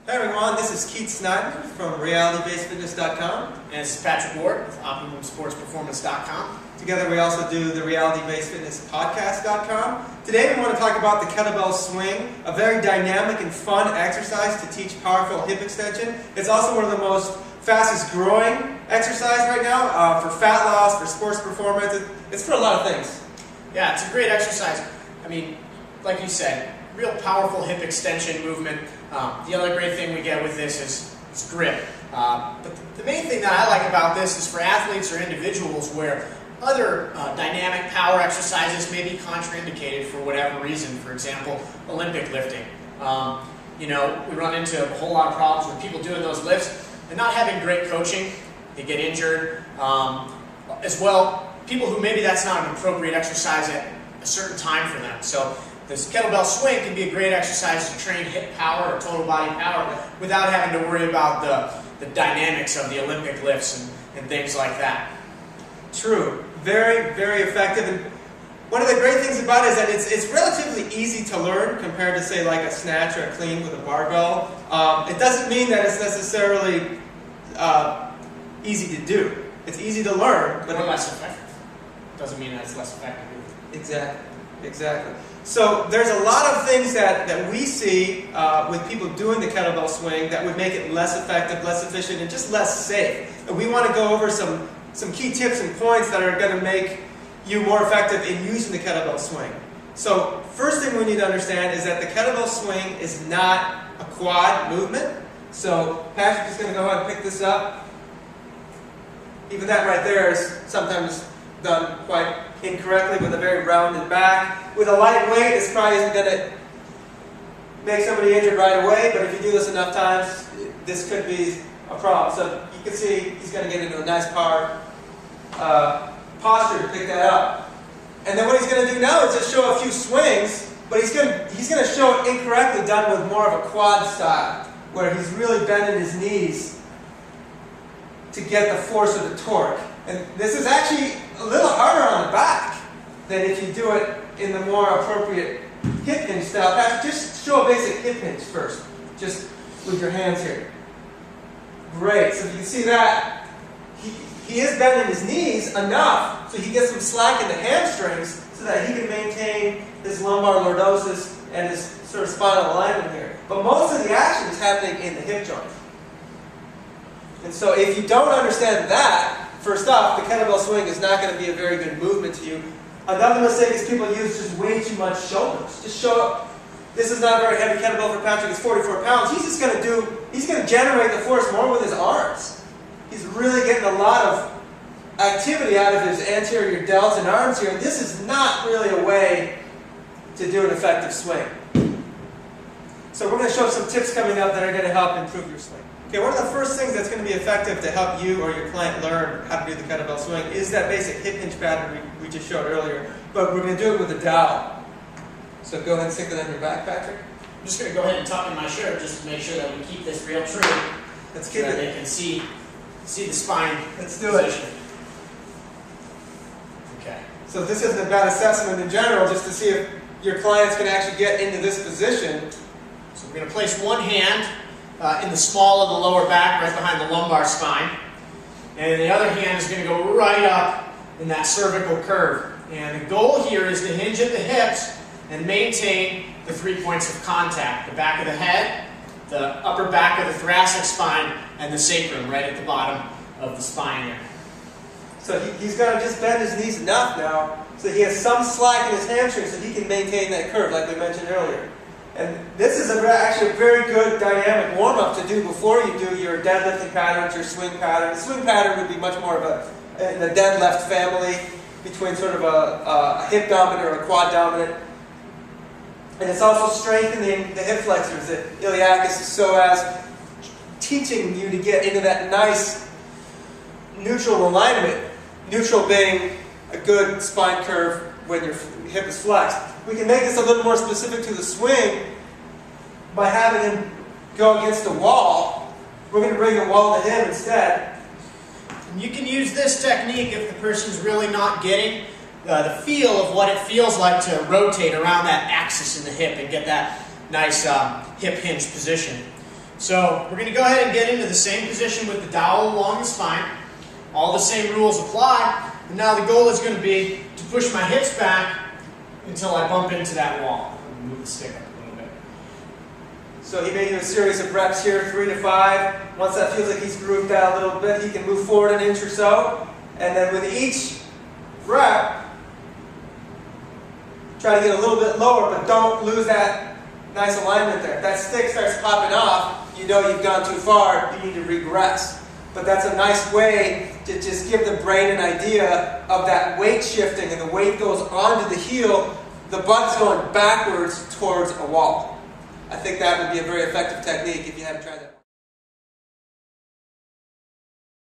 Hey everyone, this is Keith Snyder from realitybasedfitness.com. And this is Patrick Ward with OptimumSportsPerformance.com. Together we also do the realitybasedfitnesspodcast.com. Today we want to talk about the kettlebell swing, a very dynamic and fun exercise to teach powerful hip extension. It's also one of the most fastest growing exercise right now for fat loss, for sports performance. It's for a lot of things. Yeah, it's a great exercise. I mean, like you said, real powerful hip extension movement. The other great thing we get with this is grip. But the main thing that I like about this is for athletes or individuals where other dynamic power exercises may be contraindicated for whatever reason. For example, Olympic lifting. We run into a whole lot of problems with people doing those lifts and not having great coaching. They get injured. As well, people who maybe that's not an appropriate exercise at a certain time for them. So this kettlebell swing can be a great exercise to train hip power or total body power without having to worry about the dynamics of the Olympic lifts and things like that. True. Very, very effective. And one of the great things about it is that it's relatively easy to learn compared to, say, like a snatch or a clean with a barbell. It doesn't mean that it's necessarily easy to do. It's easy to learn, but Or less effective. Doesn't mean that it's less effective. Exactly. So there's a lot of things that we see with people doing the kettlebell swing that would make it less effective, less efficient, and just less safe. And we want to go over some key tips and points that are going to make you more effective in using the kettlebell swing. So first thing we need to understand is that the kettlebell swing is not a quad movement. So Patrick is going to go ahead and pick this up. Even that right there is sometimes done quite incorrectly with a very rounded back. With a light weight, this probably isn't going to make somebody injured right away, but if you do this enough times, this could be a problem. So you can see he's going to get into a nice power posture to pick that up. And then what he's going to do now is just show a few swings, but he's going to show it incorrectly done with more of a quad style, where he's really bending his knees to get the force of the torque. And this is actually a little harder on the back than if you do it in the more appropriate hip hinge style. Patrick, just show a basic hip hinge first, just with your hands here. Great, so you can see that he is bending his knees enough so he gets some slack in the hamstrings so that he can maintain his lumbar lordosis and his sort of spinal alignment here. But most of the action is happening in the hip joint. And so if you don't understand that, first off, the kettlebell swing is not going to be a very good movement to you. Another mistake is people use just way too much shoulders. Just show up. This is not a very heavy kettlebell for Patrick. It's 44 pounds. He's going to generate the force more with his arms. He's really getting a lot of activity out of his anterior delts and arms here. This is not really a way to do an effective swing. So we're going to show some tips coming up that are going to help improve your swing. Okay, one of the first things that's going to be effective to help you or your client learn how to do the kettlebell swing is that basic hip hinge pattern we just showed earlier, but we're going to do it with a dowel. So go ahead and stick it on your back, Patrick. I'm just going to go ahead and tuck in my shirt just to make sure that we keep this real true. Let's keep it. They can see the spine. Let's do position. it. Okay. So this isn't a bad assessment in general, just to see if your clients can actually get into this position. So we're going to place one hand in the small of the lower back, right behind the lumbar spine. And the other hand is going to go right up in that cervical curve. And the goal here is to hinge at the hips and maintain the 3 points of contact. The back of the head, the upper back of the thoracic spine, and the sacrum right at the bottom of the spine there. So he's going to just bend his knees enough now so he has some slack in his hamstring so he can maintain that curve like we mentioned earlier. And this is actually a very good dynamic warm-up to do before you do your deadlifting patterns, your swing pattern. The swing pattern would be much more of in the deadlift family between sort of a hip dominant or a quad dominant. And it's also strengthening the hip flexors, the iliacus, the psoas, teaching you to get into that nice neutral alignment. Neutral being a good spine curve when your hip is flexed. We can make this a little more specific to the swing by having him go against the wall. We're going to bring the wall to him instead. And you can use this technique if the person's really not getting the feel of what it feels like to rotate around that axis in the hip and get that nice hip hinge position. So we're going to go ahead and get into the same position with the dowel along the spine. All the same rules apply. And now the goal is going to be to push my hips back until I bump into that wall. Move the stick up a little bit. So he may do a series of reps here, 3 to 5. Once that feels like he's grooved out a little bit, he can move forward an inch or so. And then with each rep, try to get a little bit lower, but don't lose that nice alignment there. If that stick starts popping off, you know you've gone too far, you need to regress. But that's a nice way to just give the brain an idea of that weight shifting, and the weight goes onto the heel, the butt's going backwards towards a wall. I think that would be a very effective technique if you haven't tried that.